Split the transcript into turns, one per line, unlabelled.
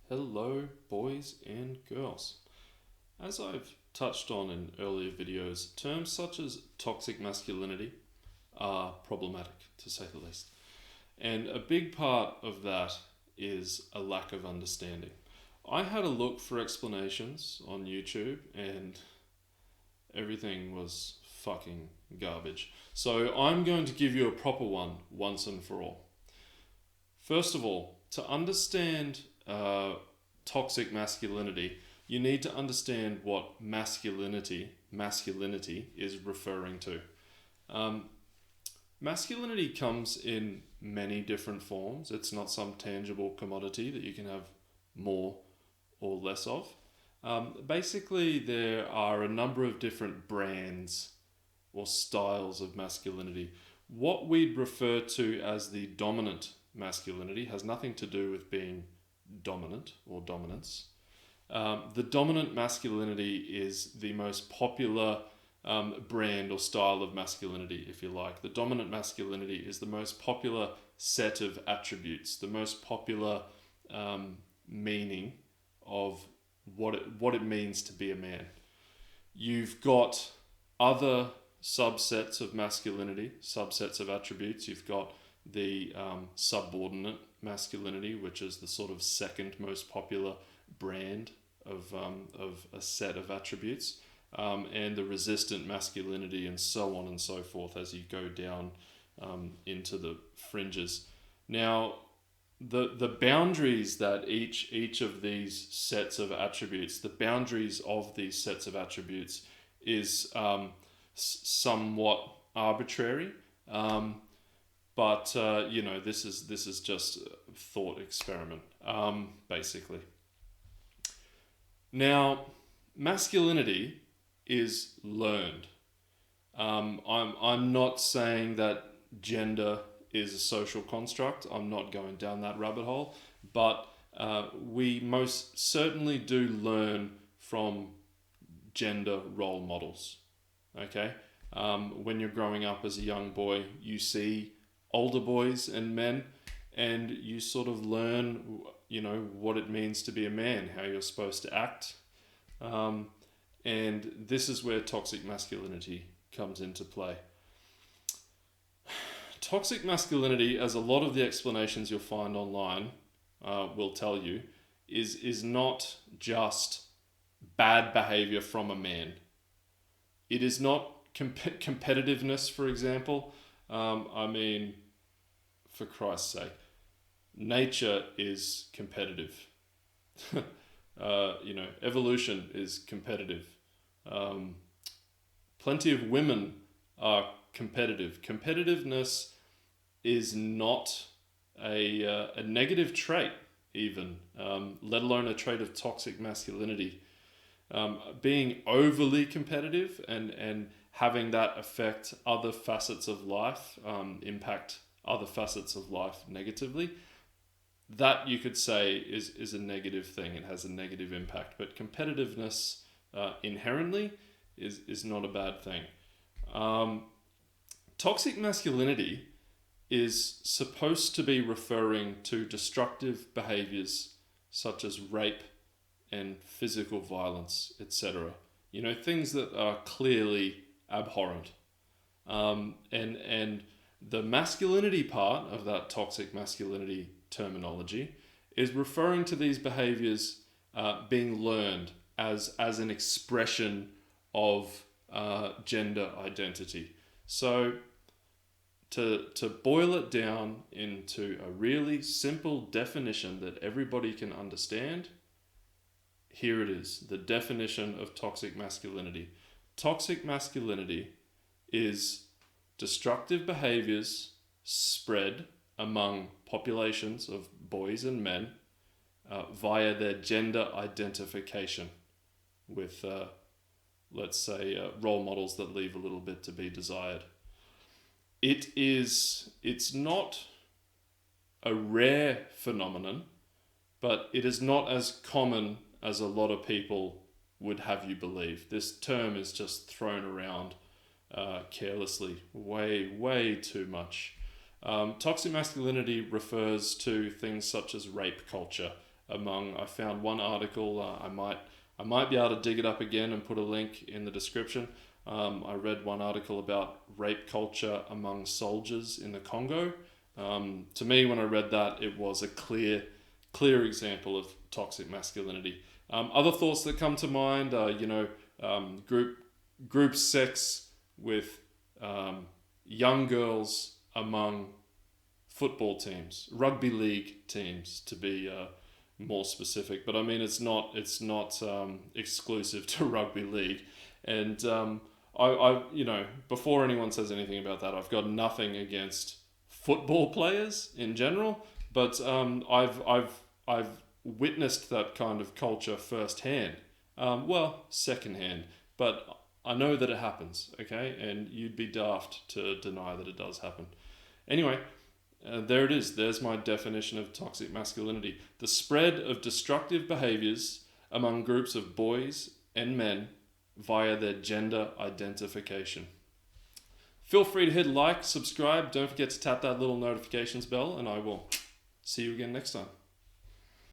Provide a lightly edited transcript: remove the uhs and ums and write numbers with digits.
Hello, boys and girls. As I've touched on in earlier videos, terms such as toxic masculinity are problematic, to say the least. And a big part of that is a lack of understanding. I had a look for explanations on YouTube and everything was fucking garbage. So I'm going to give you a proper one once and for all. First of all, to understand toxic masculinity, you need to understand what masculinity is referring to. Masculinity comes in many different forms. It's not some tangible commodity that you can have more or less of. Basically, there are a number of different brands or styles of masculinity. What we'd refer to as the dominant masculinity has nothing to do with being dominant or dominance. The dominant masculinity is the most popular brand or style of masculinity, if you like. The dominant masculinity is the most popular set of attributes, the most popular meaning of what it means to be a man. You've got other subsets of masculinity, subsets of attributes. You've got the subordinate masculinity, which is the sort of second most popular brand of a set of attributes, and the resistant masculinity, and so on and so forth as you go down into the fringes. Now, the boundaries that each of these sets of attributes, the boundaries of these sets of attributes is somewhat arbitrary. But this is just a thought experiment, basically. Now, masculinity is learned. I'm not saying that gender is a social construct. I'm not going down that rabbit hole, but we most certainly do learn from gender role models. Okay, when you're growing up as a young boy, you see older boys and men, and you sort of learn, what it means to be a man, how you're supposed to act, and this is where toxic masculinity comes into play. Toxic masculinity, as a lot of the explanations you'll find online will tell you, is not just bad behavior from a man. It is not competitiveness, for example. For Christ's sake, nature is competitive. Evolution is competitive. Plenty of women are competitive. Competitiveness is not a negative trait, even, let alone a trait of toxic masculinity. Being overly competitive and having that affect other facets of life, impact other facets of life negatively, that you could say is a negative thing. It has a negative impact. But competitiveness inherently is not a bad thing. Toxic masculinity is supposed to be referring to destructive behaviors such as rape and physical violence, etc. Things that are clearly abhorrent. And the masculinity part of that toxic masculinity terminology is referring to these behaviors being learned as an expression of gender identity. So to boil it down into a really simple definition that everybody can understand, here it is, the definition of toxic masculinity. Toxic masculinity is destructive behaviors spread among populations of boys and men via their gender identification with, role models that leave a little bit to be desired. It's not a rare phenomenon, but it is not as common as a lot of people would have you believe. This term is just thrown around carelessly, way too much. Toxic masculinity refers to things such as rape culture, I found one article. I might be able to dig it up again and put a link in the description. I read one article about rape culture among soldiers in the Congo. To me, when I read that, it was a clear example of toxic masculinity. Other thoughts that come to mind are, group sex with young girls among football teams, rugby league teams, to be more specific. But I mean, it's not exclusive to rugby league. And I before anyone says anything about that, I've got nothing against football players in general, but I've witnessed that kind of culture firsthand. Secondhand, but I know that it happens, okay? And you'd be daft to deny that it does happen. Anyway, there it is. There's my definition of toxic masculinity. The spread of destructive behaviors among groups of boys and men via their gender identification. Feel free to hit like, subscribe. Don't forget to tap that little notifications bell, and I will see you again next time.